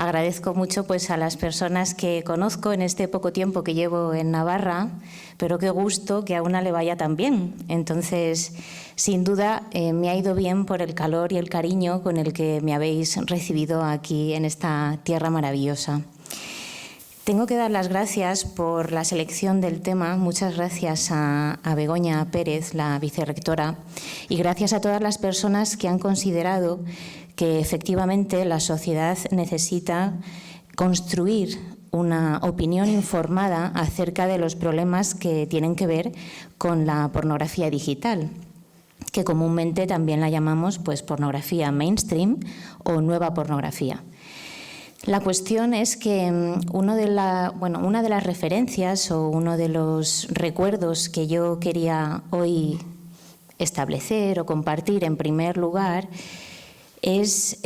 Agradezco mucho pues, a las personas que conozco en este poco tiempo que llevo en Navarra, pero qué gusto que a una le vaya tan bien. Entonces, sin duda, me ha ido bien por el calor y el cariño con el que me habéis recibido aquí en esta tierra maravillosa. Tengo que dar las gracias por la selección del tema. Muchas gracias a Begoña Pérez, la vicerrectora, y gracias a todas las personas que han considerado que efectivamente la sociedad necesita construir una opinión informada acerca de los problemas que tienen que ver con la pornografía digital, que comúnmente también la llamamos pues, pornografía mainstream o nueva pornografía. La cuestión es que una de las referencias o uno de los recuerdos que yo quería hoy establecer o compartir en primer lugar es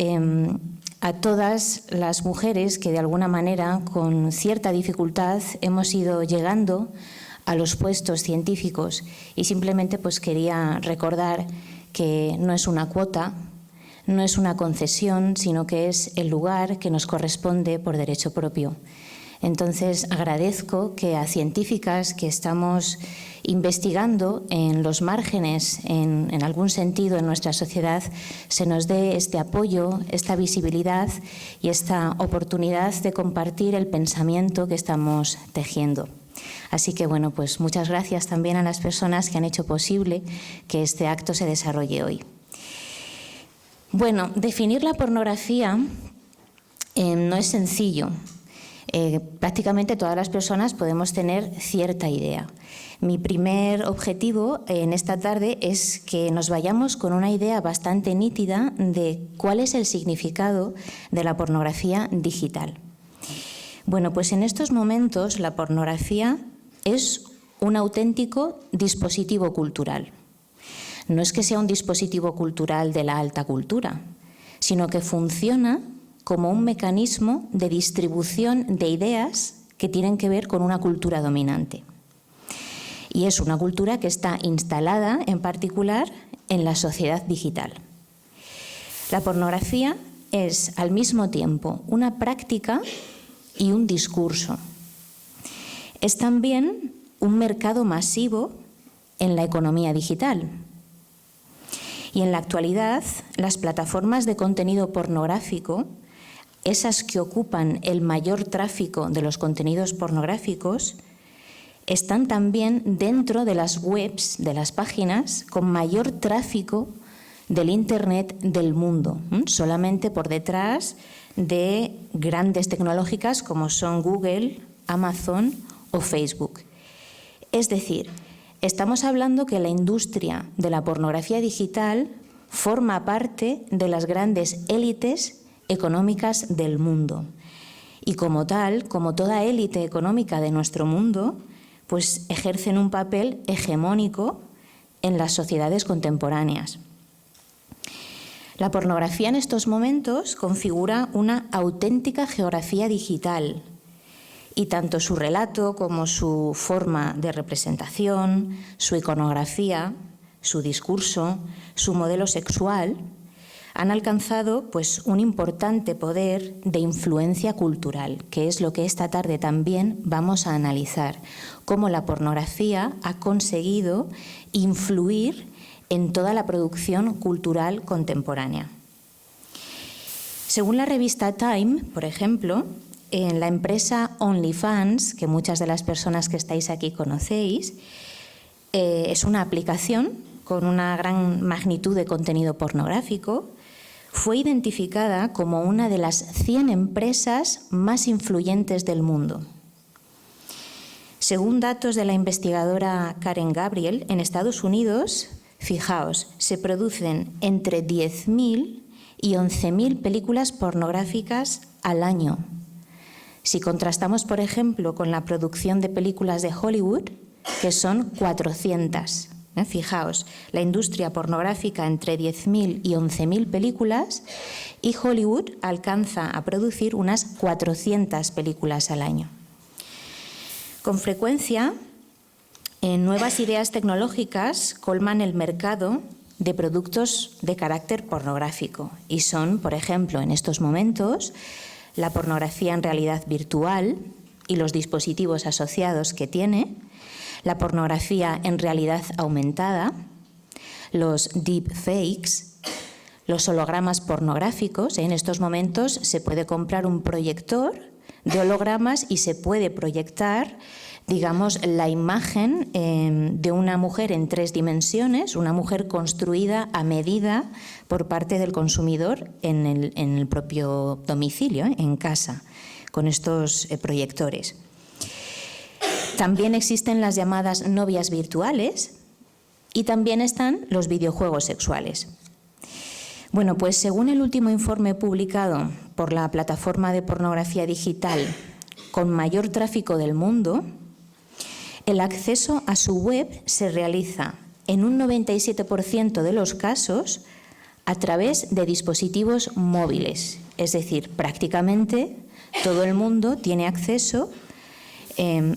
a todas las mujeres que de alguna manera con cierta dificultad hemos ido llegando a los puestos científicos y simplemente pues quería recordar que no es una cuota, no es una concesión, sino que es el lugar que nos corresponde por derecho propio. Entonces, agradezco que a científicas que estamos investigando en los márgenes, en algún sentido en nuestra sociedad, se nos dé este apoyo, esta visibilidad y esta oportunidad de compartir el pensamiento que estamos tejiendo. Así que, bueno, pues muchas gracias también a las personas que han hecho posible que este acto se desarrolle hoy. Bueno, definir la pornografía no es sencillo. Prácticamente todas las personas podemos tener cierta idea. Mi primer objetivo en esta tarde es que nos vayamos con una idea bastante nítida de cuál es el significado de la pornografía digital. Bueno, pues en estos momentos la pornografía es un auténtico dispositivo cultural. No es que sea un dispositivo cultural de la alta cultura, sino que funciona como un mecanismo de distribución de ideas que tienen que ver con una cultura dominante. Y es una cultura que está instalada, en particular, en la sociedad digital. La pornografía es, al mismo tiempo, una práctica y un discurso. Es también un mercado masivo en la economía digital. Y en la actualidad, las plataformas de contenido pornográfico, esas que ocupan el mayor tráfico de los contenidos pornográficos, están también dentro de las webs, de las páginas con mayor tráfico del Internet del mundo, solamente por detrás de grandes tecnológicas como son Google, Amazon o Facebook. Es decir, estamos hablando que la industria de la pornografía digital forma parte de las grandes élites económicas del mundo. Y como tal, como toda élite económica de nuestro mundo, pues ejercen un papel hegemónico en las sociedades contemporáneas. La pornografía en estos momentos configura una auténtica geografía digital y tanto su relato como su forma de representación, su iconografía, su discurso, su modelo sexual, han alcanzado pues, un importante poder de influencia cultural, que es lo que esta tarde también vamos a analizar, cómo la pornografía ha conseguido influir en toda la producción cultural contemporánea. Según la revista Time, por ejemplo, en la empresa OnlyFans, que muchas de las personas que estáis aquí conocéis, es una aplicación con una gran magnitud de contenido pornográfico, fue identificada como una de las 100 empresas más influyentes del mundo. Según datos de la investigadora Karen Gabriel, en Estados Unidos, fijaos, se producen entre 10.000 y 11.000 películas pornográficas al año. Si contrastamos, por ejemplo, con la producción de películas de Hollywood, que son 400. Fijaos, la industria pornográfica entre 10.000 y 11.000 películas y Hollywood alcanza a producir unas 400 películas al año. Con frecuencia, nuevas ideas tecnológicas colman el mercado de productos de carácter pornográfico y son, por ejemplo, en estos momentos, la pornografía en realidad virtual y los dispositivos asociados que tiene, la pornografía en realidad aumentada, los deepfakes, los hologramas pornográficos. En estos momentos se puede comprar un proyector de hologramas y se puede proyectar, digamos, la imagen de una mujer en 3 dimensiones, una mujer construida a medida por parte del consumidor en el propio domicilio, en casa, con estos proyectores. También existen las llamadas novias virtuales y también están los videojuegos sexuales. Bueno, pues según el último informe publicado por la plataforma de pornografía digital con mayor tráfico del mundo, el acceso a su web se realiza en un 97% de los casos a través de dispositivos móviles. Es decir, prácticamente todo el mundo tiene acceso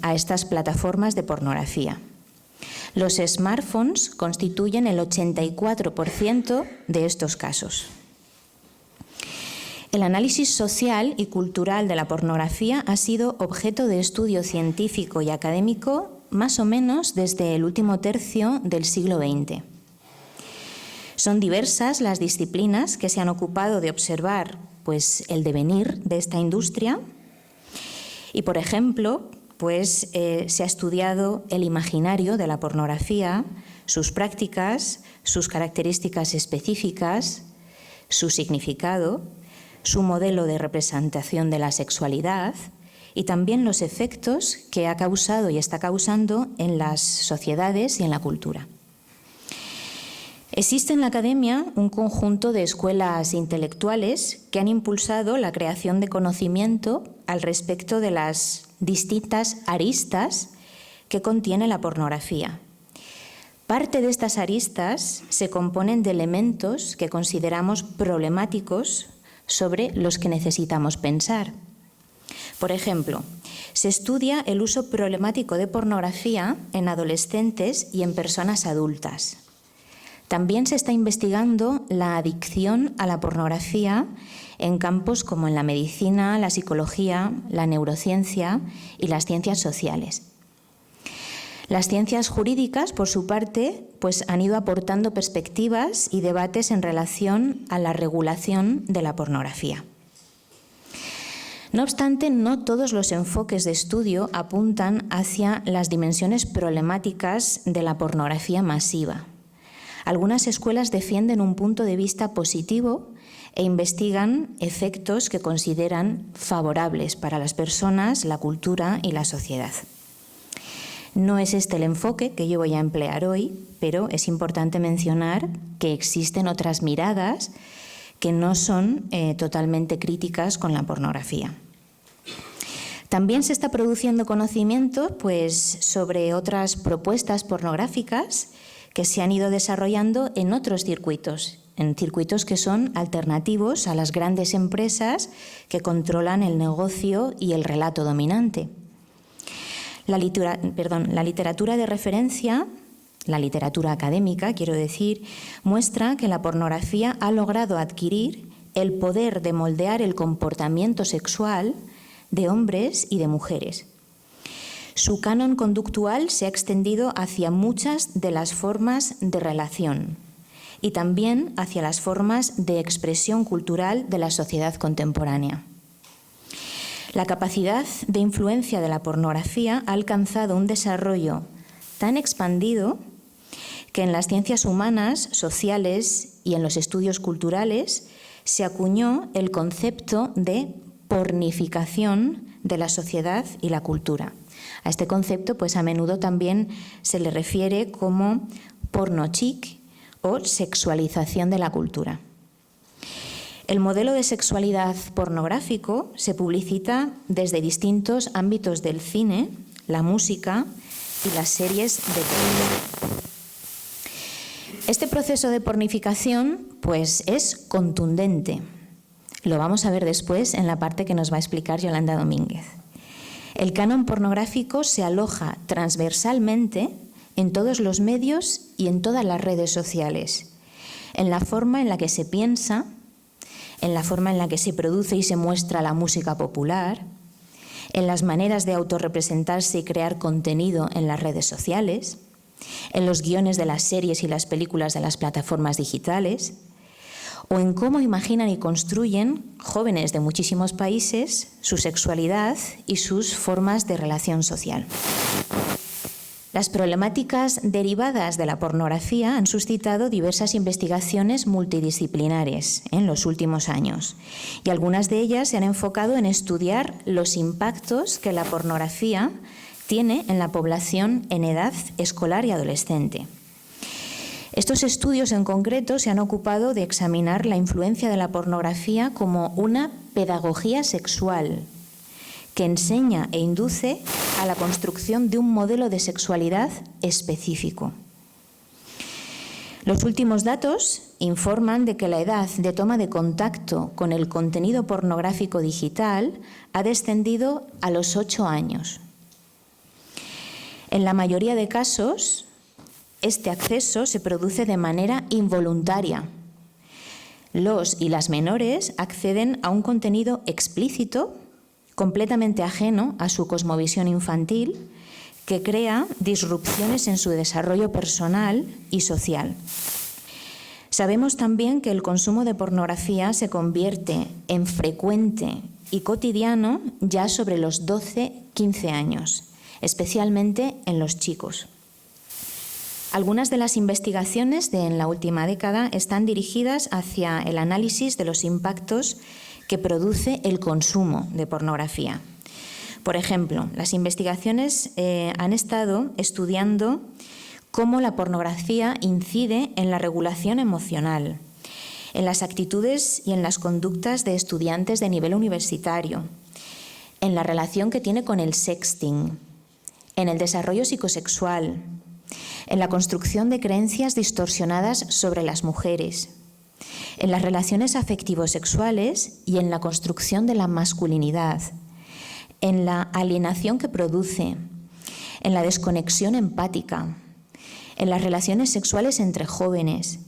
a estas plataformas de pornografía. Los smartphones constituyen el 84% de estos casos. El análisis social y cultural de la pornografía ha sido objeto de estudio científico y académico más o menos desde el último tercio del siglo XX. Son diversas las disciplinas que se han ocupado de observar, pues, el devenir de esta industria y, por ejemplo, se ha estudiado el imaginario de la pornografía, sus prácticas, sus características específicas, su significado, su modelo de representación de la sexualidad y también los efectos que ha causado y está causando en las sociedades y en la cultura. Existe en la academia un conjunto de escuelas intelectuales que han impulsado la creación de conocimiento al respecto de las distintas aristas que contiene la pornografía. Parte de estas aristas se componen de elementos que consideramos problemáticos sobre los que necesitamos pensar. Por ejemplo, se estudia el uso problemático de pornografía en adolescentes y en personas adultas. También se está investigando la adicción a la pornografía en campos como en la medicina, la psicología, la neurociencia y las ciencias sociales. Las ciencias jurídicas, por su parte, pues han ido aportando perspectivas y debates en relación a la regulación de la pornografía. No obstante, no todos los enfoques de estudio apuntan hacia las dimensiones problemáticas de la pornografía masiva. Algunas escuelas defienden un punto de vista positivo e investigan efectos que consideran favorables para las personas, la cultura y la sociedad. No es este el enfoque que yo voy a emplear hoy, pero es importante mencionar que existen otras miradas que no son totalmente críticas con la pornografía. También se está produciendo conocimiento, pues, sobre otras propuestas pornográficas que se han ido desarrollando en otros circuitos, en circuitos que son alternativos a las grandes empresas que controlan el negocio y el relato dominante. La literatura de referencia, la literatura académica, quiero decir, muestra que la pornografía ha logrado adquirir el poder de moldear el comportamiento sexual de hombres y de mujeres. Su canon conductual se ha extendido hacia muchas de las formas de relación y también hacia las formas de expresión cultural de la sociedad contemporánea. La capacidad de influencia de la pornografía ha alcanzado un desarrollo tan expandido que en las ciencias humanas, sociales y en los estudios culturales se acuñó el concepto de pornificación de la sociedad y la cultura. A este concepto, pues, a menudo también se le refiere como porno chic o sexualización de la cultura. El modelo de sexualidad pornográfico se publicita desde distintos ámbitos del cine, la música y las series de televisión. Este proceso de pornificación, pues, es contundente. Lo vamos a ver después en la parte que nos va a explicar Yolanda Domínguez. El canon pornográfico se aloja transversalmente en todos los medios y en todas las redes sociales, en la forma en la que se piensa, en la forma en la que se produce y se muestra la música popular, en las maneras de autorrepresentarse y crear contenido en las redes sociales, en los guiones de las series y las películas de las plataformas digitales, o en cómo imaginan y construyen jóvenes de muchísimos países su sexualidad y sus formas de relación social. Las problemáticas derivadas de la pornografía han suscitado diversas investigaciones multidisciplinares en los últimos años, y algunas de ellas se han enfocado en estudiar los impactos que la pornografía tiene en la población en edad escolar y adolescente. Estos estudios en concreto se han ocupado de examinar la influencia de la pornografía como una pedagogía sexual que enseña e induce a la construcción de un modelo de sexualidad específico. Los últimos datos informan de que la edad de toma de contacto con el contenido pornográfico digital ha descendido a los 8 años. En la mayoría de casos, este acceso se produce de manera involuntaria. Los y las menores acceden a un contenido explícito, completamente ajeno a su cosmovisión infantil, que crea disrupciones en su desarrollo personal y social. Sabemos también que el consumo de pornografía se convierte en frecuente y cotidiano ya sobre los 12-15 años, especialmente en los chicos. Algunas de las investigaciones en la última década están dirigidas hacia el análisis de los impactos que produce el consumo de pornografía. Por ejemplo, las investigaciones han estado estudiando cómo la pornografía incide en la regulación emocional, en las actitudes y en las conductas de estudiantes de nivel universitario, en la relación que tiene con el sexting, en el desarrollo psicosexual, en la construcción de creencias distorsionadas sobre las mujeres, en las relaciones afectivo-sexuales y en la construcción de la masculinidad, en la alienación que produce, en la desconexión empática, en las relaciones sexuales entre jóvenes,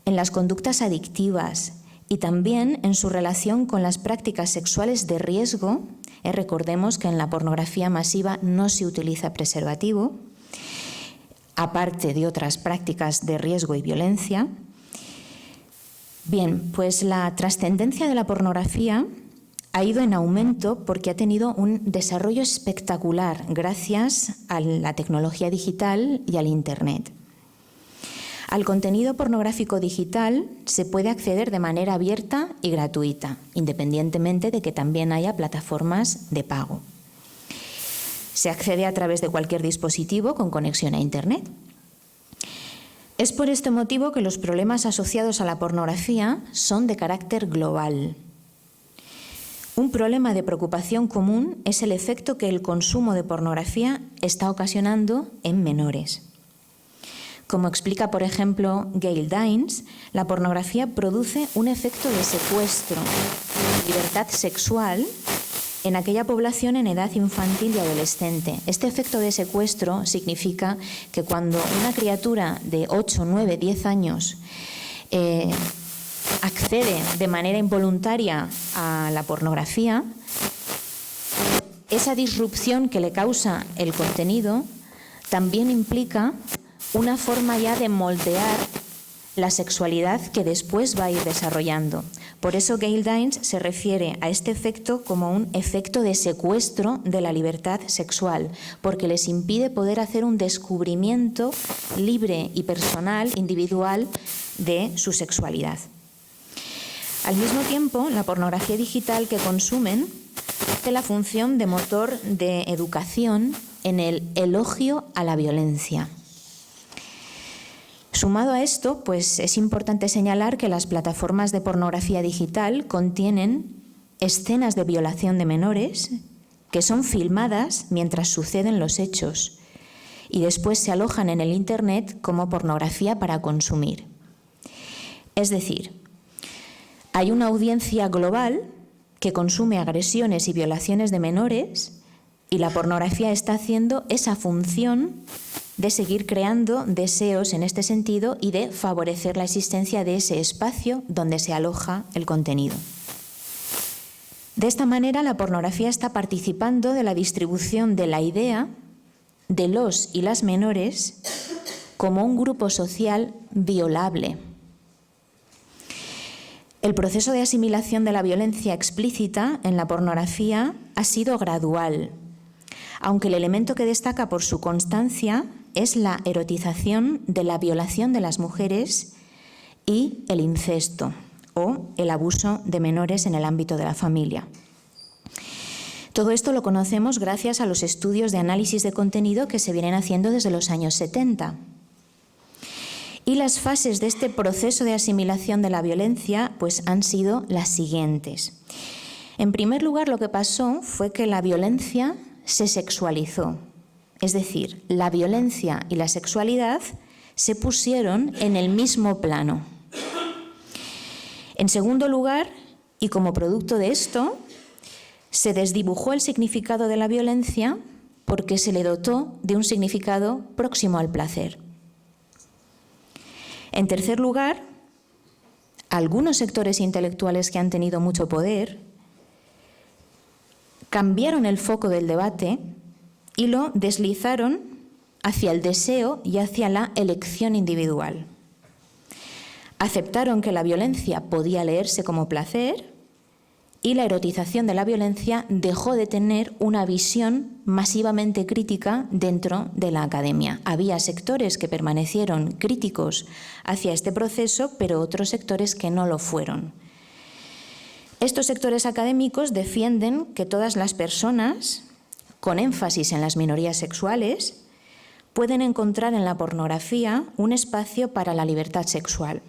en las conductas adictivas y también en su relación con las prácticas sexuales de riesgo. Recordemos que en la pornografía masiva no se utiliza preservativo, aparte de otras prácticas de riesgo y violencia. Bien, pues la trascendencia de la pornografía ha ido en aumento porque ha tenido un desarrollo espectacular gracias a la tecnología digital y al Internet. Al contenido pornográfico digital se puede acceder de manera abierta y gratuita, independientemente de que también haya plataformas de pago. Se accede a través de cualquier dispositivo con conexión a Internet. Es por este motivo que los problemas asociados a la pornografía son de carácter global. Un problema de preocupación común es el efecto que el consumo de pornografía está ocasionando en menores. Como explica, por ejemplo, Gail Dines, la pornografía produce un efecto de secuestro de libertad sexual en aquella población en edad infantil y adolescente. Este efecto de secuestro significa que cuando una criatura de 8, 9, 10 años accede de manera involuntaria a la pornografía, esa disrupción que le causa el contenido también implica una forma ya de moldear la sexualidad que después va a ir desarrollando. Por eso Gail Dines se refiere a este efecto como un efecto de secuestro de la libertad sexual, porque les impide poder hacer un descubrimiento libre y personal, individual, de su sexualidad. Al mismo tiempo, la pornografía digital que consumen hace la función de motor de educación en el elogio a la violencia. Sumado a esto, pues es importante señalar que las plataformas de pornografía digital contienen escenas de violación de menores que son filmadas mientras suceden los hechos y después se alojan en el Internet como pornografía para consumir. Es decir, hay una audiencia global que consume agresiones y violaciones de menores y la pornografía está haciendo esa función de seguir creando deseos en este sentido y de favorecer la existencia de ese espacio donde se aloja el contenido. De esta manera, la pornografía está participando de la distribución de la idea de los y las menores como un grupo social violable. El proceso de asimilación de la violencia explícita en la pornografía ha sido gradual, aunque el elemento que destaca por su constancia es la erotización de la violación de las mujeres y el incesto o el abuso de menores en el ámbito de la familia. Todo esto lo conocemos gracias a los estudios de análisis de contenido que se vienen haciendo desde los años 70. Y las fases de este proceso de asimilación de la violencia pues, han sido las siguientes. En primer lugar, lo que pasó fue que la violencia se sexualizó. Es decir, la violencia y la sexualidad se pusieron en el mismo plano. En segundo lugar, y como producto de esto, se desdibujó el significado de la violencia porque se le dotó de un significado próximo al placer. En tercer lugar, algunos sectores intelectuales que han tenido mucho poder cambiaron el foco del debate y lo deslizaron hacia el deseo y hacia la elección individual. Aceptaron que la violencia podía leerse como placer y la erotización de la violencia dejó de tener una visión masivamente crítica dentro de la academia. Había sectores que permanecieron críticos hacia este proceso, pero otros sectores que no lo fueron. Estos sectores académicos defienden que todas las personas, con énfasis en las minorías sexuales, pueden encontrar en la pornografía un espacio para la libertad sexual.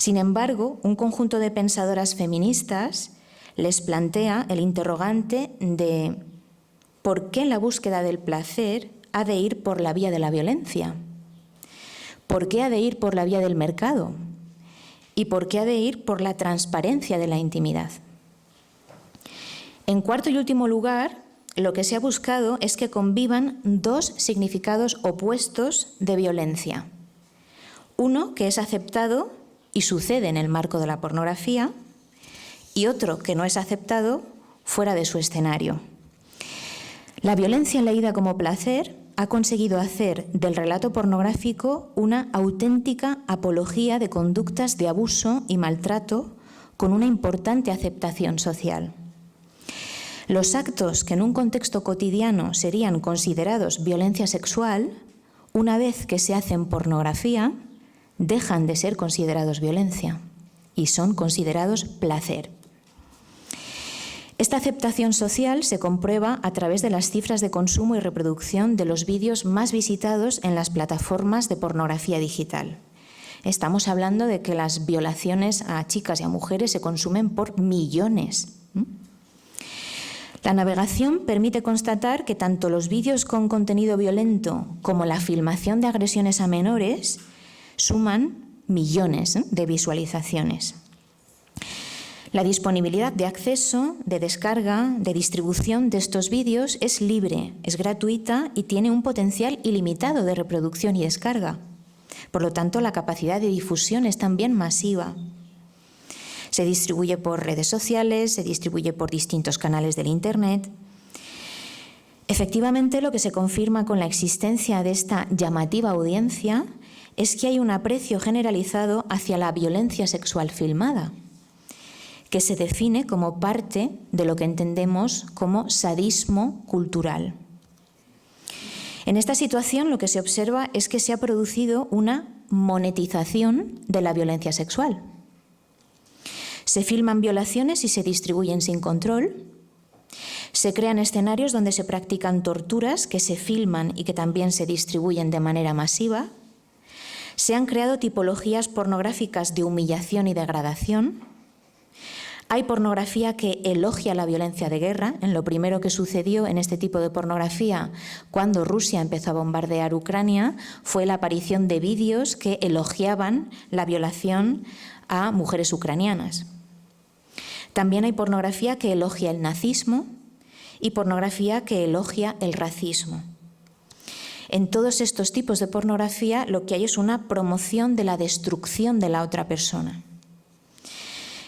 Sin embargo, un conjunto de pensadoras feministas les plantea el interrogante de ¿por qué la búsqueda del placer ha de ir por la vía de la violencia? ¿Por qué ha de ir por la vía del mercado? ¿Y por qué ha de ir por la transparencia de la intimidad? En cuarto y último lugar, lo que se ha buscado es que convivan dos significados opuestos de violencia. Uno que es aceptado y sucede en el marco de la pornografía, y otro que no es aceptado fuera de su escenario. La violencia leída como placer ha conseguido hacer del relato pornográfico una auténtica apología de conductas de abuso y maltrato con una importante aceptación social. Los actos que en un contexto cotidiano serían considerados violencia sexual, una vez que se hacen pornografía, dejan de ser considerados violencia y son considerados placer. Esta aceptación social se comprueba a través de las cifras de consumo y reproducción de los vídeos más visitados en las plataformas de pornografía digital. Estamos hablando de que las violaciones a chicas y a mujeres se consumen por millones. La navegación permite constatar que tanto los vídeos con contenido violento como la filmación de agresiones a menores suman millones de visualizaciones. La disponibilidad de acceso, de descarga, de distribución de estos vídeos es libre, es gratuita y tiene un potencial ilimitado de reproducción y descarga. Por lo tanto, la capacidad de difusión es también masiva. Se distribuye por redes sociales, se distribuye por distintos canales del Internet. Efectivamente, lo que se confirma con la existencia de esta llamativa audiencia es que hay un aprecio generalizado hacia la violencia sexual filmada, que se define como parte de lo que entendemos como sadismo cultural. En esta situación lo que se observa es que se ha producido una monetización de la violencia sexual. Se filman violaciones y se distribuyen sin control. Se crean escenarios donde se practican torturas que se filman y que también se distribuyen de manera masiva. Se han creado tipologías pornográficas de humillación y degradación. Hay pornografía que elogia la violencia de guerra. En lo primero que sucedió en este tipo de pornografía cuando Rusia empezó a bombardear Ucrania fue la aparición de vídeos que elogiaban la violación a mujeres ucranianas. También hay pornografía que elogia el nazismo y pornografía que elogia el racismo. En todos estos tipos de pornografía lo que hay es una promoción de la destrucción de la otra persona.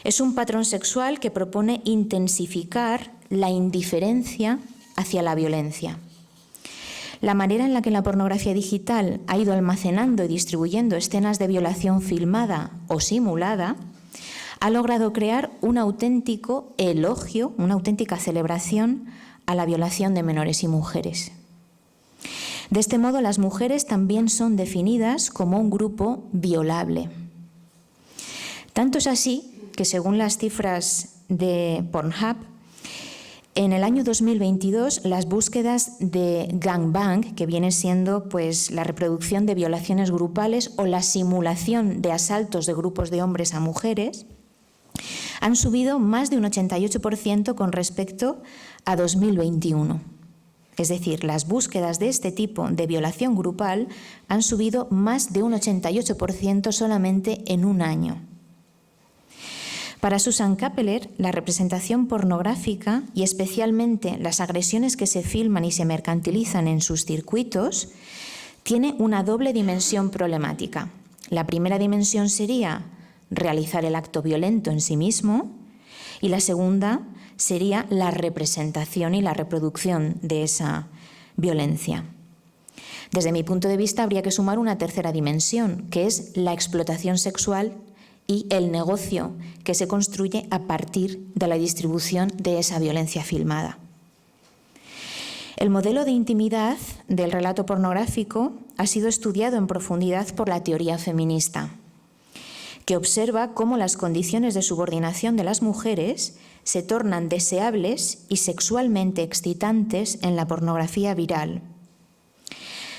Es un patrón sexual que propone intensificar la indiferencia hacia la violencia. La manera en la que la pornografía digital ha ido almacenando y distribuyendo escenas de violación filmada o simulada ha logrado crear un auténtico elogio, una auténtica celebración a la violación de menores y mujeres. De este modo, las mujeres también son definidas como un grupo violable. Tanto es así que, según las cifras de Pornhub, en el año 2022 las búsquedas de gangbang, que viene siendo pues la reproducción de violaciones grupales o la simulación de asaltos de grupos de hombres a mujeres, han subido más de un 88% con respecto a 2021. Es decir, las búsquedas de este tipo de violación grupal han subido más de un 88% solamente en un año. Para Susan Capeller, la representación pornográfica y especialmente las agresiones que se filman y se mercantilizan en sus circuitos tiene una doble dimensión problemática. La primera dimensión sería realizar el acto violento en sí mismo y la segunda sería la representación y la reproducción de esa violencia. Desde mi punto de vista, habría que sumar una tercera dimensión, que es la explotación sexual y el negocio que se construye a partir de la distribución de esa violencia filmada. El modelo de intimidad del relato pornográfico ha sido estudiado en profundidad por la teoría feminista, que observa cómo las condiciones de subordinación de las mujeres se tornan deseables y sexualmente excitantes en la pornografía viral.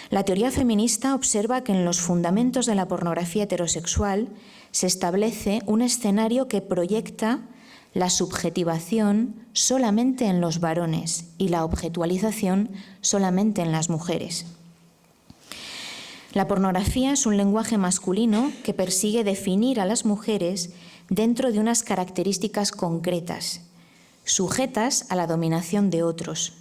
La teoría feminista observa que en los fundamentos de la pornografía heterosexual se establece un escenario que proyecta la subjetivación solamente en los varones y la objetualización solamente en las mujeres. La pornografía es un lenguaje masculino que persigue definir a las mujeres dentro de unas características concretas, sujetas a la dominación de otros.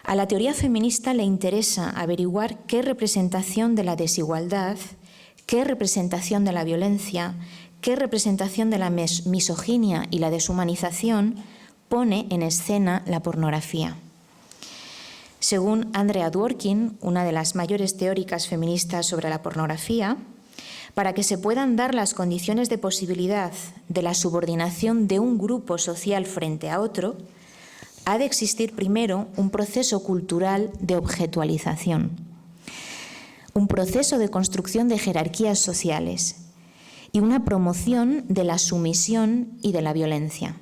A la teoría feminista le interesa averiguar qué representación de la desigualdad, qué representación de la violencia, qué representación de la misoginia y la deshumanización pone en escena la pornografía. Según Andrea Dworkin, una de las mayores teóricas feministas sobre la pornografía, para que se puedan dar las condiciones de posibilidad de la subordinación de un grupo social frente a otro, ha de existir primero un proceso cultural de objetualización, un proceso de construcción de jerarquías sociales y una promoción de la sumisión y de la violencia.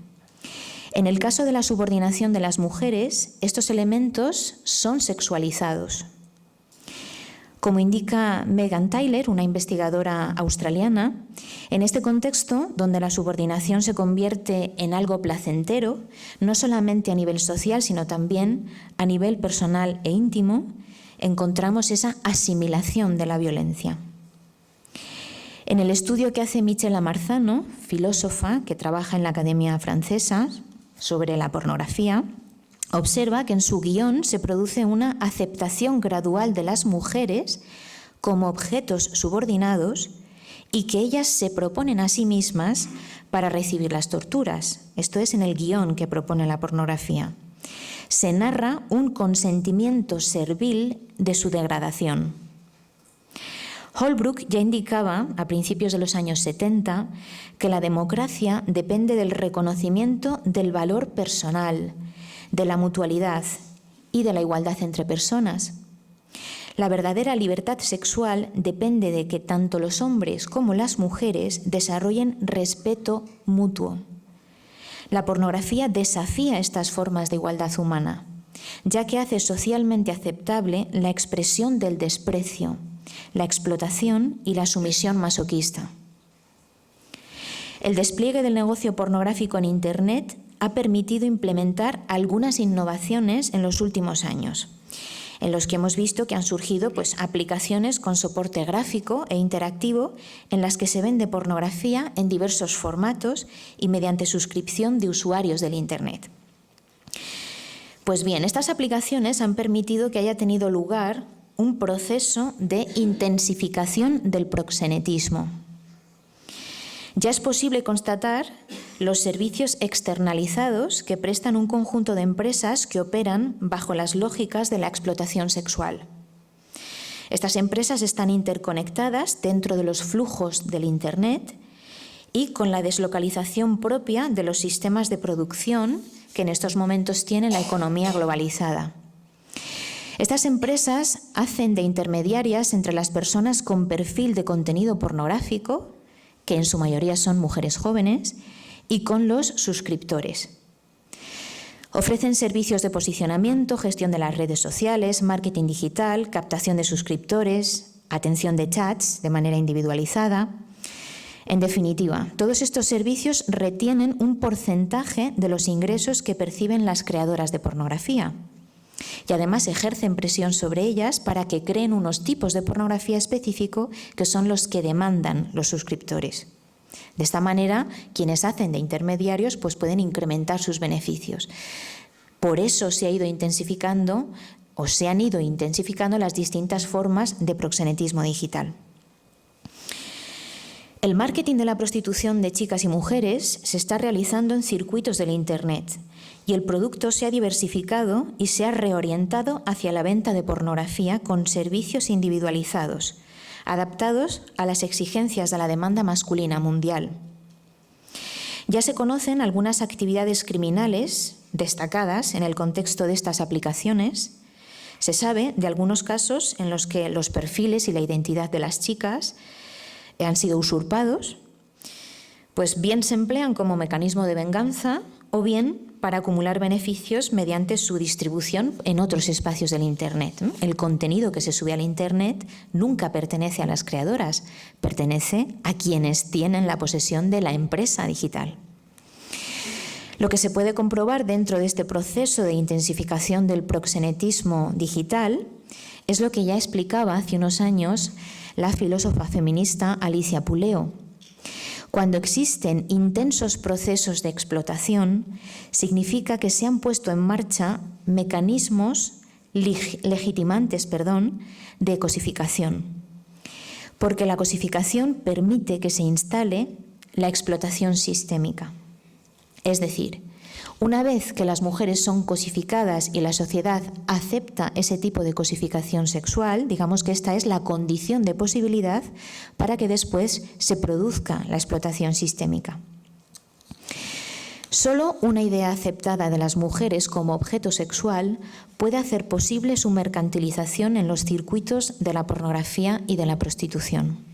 En el caso de la subordinación de las mujeres, estos elementos son sexualizados. Como indica Megan Tyler, una investigadora australiana, en este contexto, donde la subordinación se convierte en algo placentero, no solamente a nivel social, sino también a nivel personal e íntimo, encontramos esa asimilación de la violencia. En el estudio que hace Michelle Amarzano, filósofa que trabaja en la Academia Francesa sobre la pornografía, observa que en su guión se produce una aceptación gradual de las mujeres como objetos subordinados y que ellas se proponen a sí mismas para recibir las torturas. Esto es en el guión que propone la pornografía. Se narra un consentimiento servil de su degradación. Holbrook ya indicaba, a principios de los años 70, que la democracia depende del reconocimiento del valor personal, de la mutualidad y de la igualdad entre personas. La verdadera libertad sexual depende de que tanto los hombres como las mujeres desarrollen respeto mutuo. La pornografía desafía estas formas de igualdad humana, ya que hace socialmente aceptable la expresión del desprecio, la explotación y la sumisión masoquista. El despliegue del negocio pornográfico en Internet ha permitido implementar algunas innovaciones en los últimos años, en los que hemos visto que han surgido aplicaciones con soporte gráfico e interactivo en las que se vende pornografía en diversos formatos y mediante suscripción de usuarios del Internet. Pues bien, estas aplicaciones han permitido que haya tenido lugar un proceso de intensificación del proxenetismo. Ya es posible constatar los servicios externalizados que prestan un conjunto de empresas que operan bajo las lógicas de la explotación sexual. Estas empresas están interconectadas dentro de los flujos del Internet y con la deslocalización propia de los sistemas de producción que en estos momentos tiene la economía globalizada. Estas empresas hacen de intermediarias entre las personas con perfil de contenido pornográfico, que en su mayoría son mujeres jóvenes, y con los suscriptores. Ofrecen servicios de posicionamiento, gestión de las redes sociales, marketing digital, captación de suscriptores, atención de chats de manera individualizada. En definitiva, todos estos servicios retienen un porcentaje de los ingresos que perciben las creadoras de pornografía y además ejercen presión sobre ellas para que creen unos tipos de pornografía específico que son los que demandan los suscriptores. De esta manera, quienes hacen de intermediarios pues pueden incrementar sus beneficios. Por eso se han ido intensificando las distintas formas de proxenetismo digital. El marketing de la prostitución de chicas y mujeres se está realizando en circuitos del Internet y el producto se ha diversificado y se ha reorientado hacia la venta de pornografía con servicios individualizados, adaptados a las exigencias de la demanda masculina mundial. Ya se conocen algunas actividades criminales destacadas en el contexto de estas aplicaciones. Se sabe de algunos casos en los que los perfiles y la identidad de las chicas han sido usurpados, pues bien se emplean como mecanismo de venganza o bien para acumular beneficios mediante su distribución en otros espacios del Internet. El contenido que se sube al Internet nunca pertenece a las creadoras, pertenece a quienes tienen la posesión de la empresa digital. Lo que se puede comprobar dentro de este proceso de intensificación del proxenetismo digital es lo que ya explicaba hace unos años la filósofa feminista Alicia Puleo. Cuando existen intensos procesos de explotación, significa que se han puesto en marcha mecanismos legitimantes de cosificación, porque la cosificación permite que se instale la explotación sistémica. Es decir, una vez que las mujeres son cosificadas y la sociedad acepta ese tipo de cosificación sexual, digamos que esta es la condición de posibilidad para que después se produzca la explotación sistémica. Solo una idea aceptada de las mujeres como objeto sexual puede hacer posible su mercantilización en los circuitos de la pornografía y de la prostitución.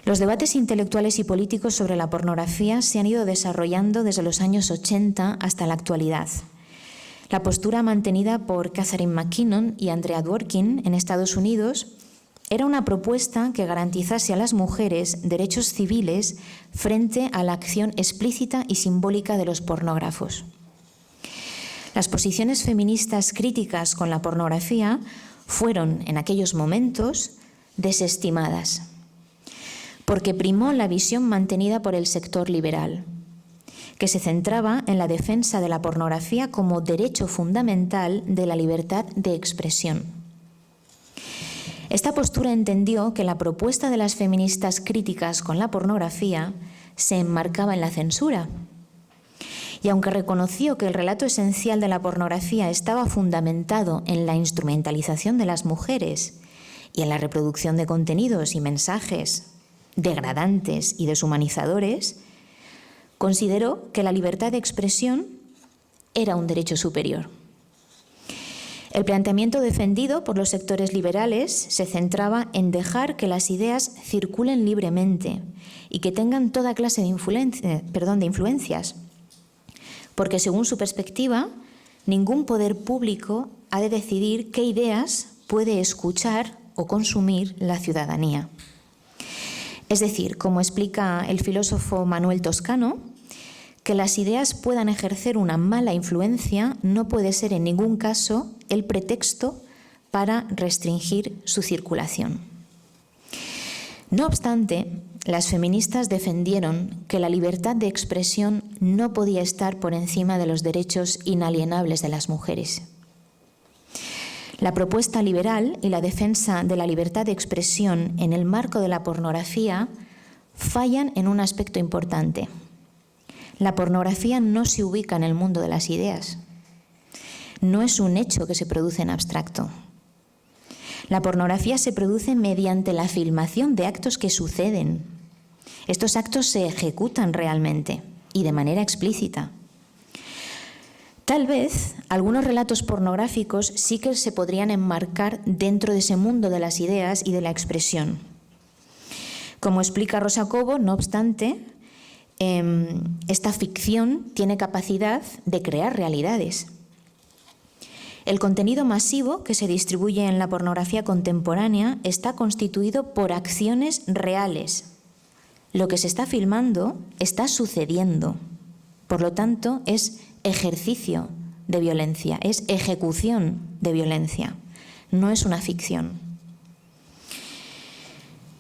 Los debates intelectuales y políticos sobre la pornografía se han ido desarrollando desde los años 80 hasta la actualidad. La postura mantenida por Catherine McKinnon y Andrea Dworkin en Estados Unidos era una propuesta que garantizase a las mujeres derechos civiles frente a la acción explícita y simbólica de los pornógrafos. Las posiciones feministas críticas con la pornografía fueron, en aquellos momentos, desestimadas, porque primó la visión mantenida por el sector liberal, que se centraba en la defensa de la pornografía como derecho fundamental de la libertad de expresión. Esta postura entendió que la propuesta de las feministas críticas con la pornografía se enmarcaba en la censura. Y aunque reconoció que el relato esencial de la pornografía estaba fundamentado en la instrumentalización de las mujeres y en la reproducción de contenidos y mensajes degradantes y deshumanizadores, consideró que la libertad de expresión era un derecho superior. El planteamiento defendido por los sectores liberales se centraba en dejar que las ideas circulen libremente y que tengan toda clase de influencias, porque según su perspectiva, ningún poder público ha de decidir qué ideas puede escuchar o consumir la ciudadanía. Es decir, como explica el filósofo Manuel Toscano, que las ideas puedan ejercer una mala influencia no puede ser en ningún caso el pretexto para restringir su circulación. No obstante, las feministas defendieron que la libertad de expresión no podía estar por encima de los derechos inalienables de las mujeres. La propuesta liberal y la defensa de la libertad de expresión en el marco de la pornografía fallan en un aspecto importante. La pornografía no se ubica en el mundo de las ideas. No es un hecho que se produce en abstracto. La pornografía se produce mediante la filmación de actos que suceden. Estos actos se ejecutan realmente y de manera explícita. Tal vez algunos relatos pornográficos sí que se podrían enmarcar dentro de ese mundo de las ideas y de la expresión. Como explica Rosa Cobo, no obstante, esta ficción tiene capacidad de crear realidades. El contenido masivo que se distribuye en la pornografía contemporánea está constituido por acciones reales. Lo que se está filmando está sucediendo. Por lo tanto, es ejercicio de violencia, es ejecución de violencia. No es una ficción.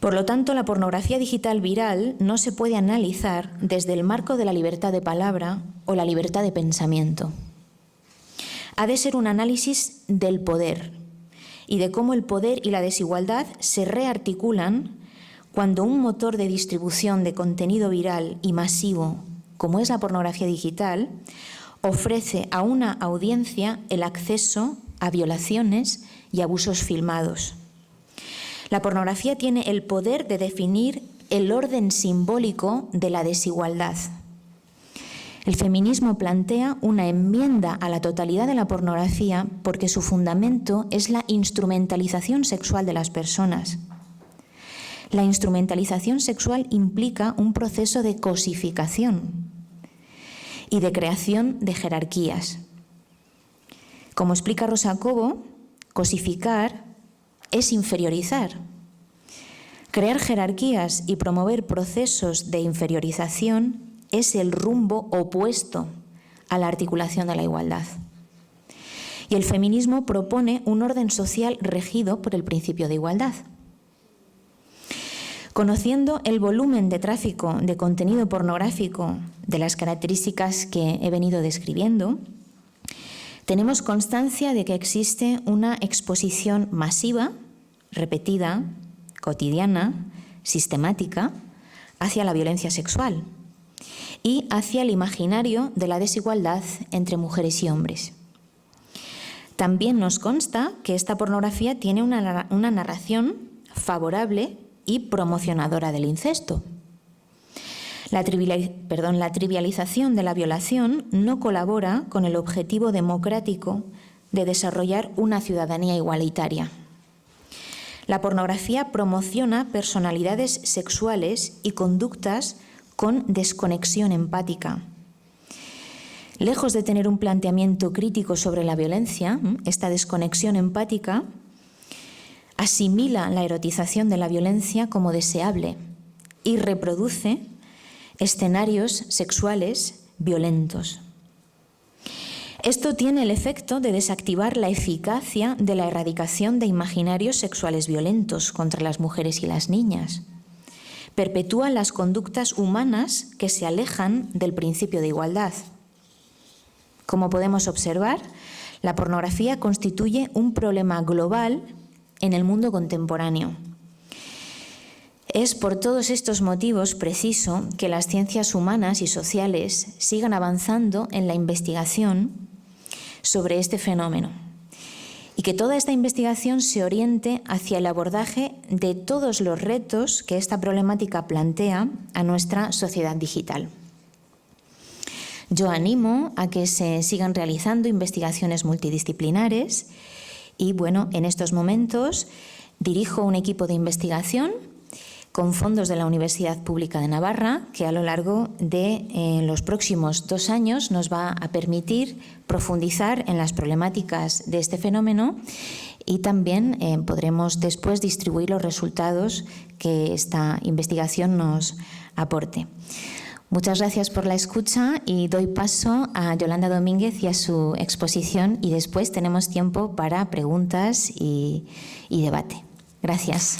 Por lo tanto, la pornografía digital viral no se puede analizar desde el marco de la libertad de palabra o la libertad de pensamiento. Ha de ser un análisis del poder y de cómo el poder y la desigualdad se rearticulan cuando un motor de distribución de contenido viral y masivo, como es la pornografía digital, ofrece a una audiencia el acceso a violaciones y abusos filmados. La pornografía tiene el poder de definir el orden simbólico de la desigualdad. El feminismo plantea una enmienda a la totalidad de la pornografía porque su fundamento es la instrumentalización sexual de las personas. La instrumentalización sexual implica un proceso de cosificación y de creación de jerarquías. Como explica Rosa Cobo, cosificar es inferiorizar. Crear jerarquías y promover procesos de inferiorización es el rumbo opuesto a la articulación de la igualdad. Y el feminismo propone un orden social regido por el principio de igualdad. Conociendo el volumen de tráfico de contenido pornográfico de las características que he venido describiendo, tenemos constancia de que existe una exposición masiva, repetida, cotidiana, sistemática, hacia la violencia sexual y hacia el imaginario de la desigualdad entre mujeres y hombres. También nos consta que esta pornografía tiene una narración favorable y promocionadora del incesto. La trivialización de la violación no colabora con el objetivo democrático de desarrollar una ciudadanía igualitaria. La pornografía promociona personalidades sexuales y conductas con desconexión empática. Lejos de tener un planteamiento crítico sobre la violencia, esta desconexión empática asimila la erotización de la violencia como deseable y reproduce escenarios sexuales violentos. Esto tiene el efecto de desactivar la eficacia de la erradicación de imaginarios sexuales violentos contra las mujeres y las niñas. Perpetúa las conductas humanas que se alejan del principio de igualdad. Como podemos observar, la pornografía constituye un problema global en el mundo contemporáneo. Es por todos estos motivos preciso que las ciencias humanas y sociales sigan avanzando en la investigación sobre este fenómeno y que toda esta investigación se oriente hacia el abordaje de todos los retos que esta problemática plantea a nuestra sociedad digital. Yo animo a que se sigan realizando investigaciones multidisciplinares y, en estos momentos dirijo un equipo de investigación con fondos de la Universidad Pública de Navarra, que a lo largo de los próximos 2 años nos va a permitir profundizar en las problemáticas de este fenómeno y también podremos después distribuir los resultados que esta investigación nos aporte. Muchas gracias por la escucha y doy paso a Yolanda Domínguez y a su exposición y después tenemos tiempo para preguntas y debate. Gracias.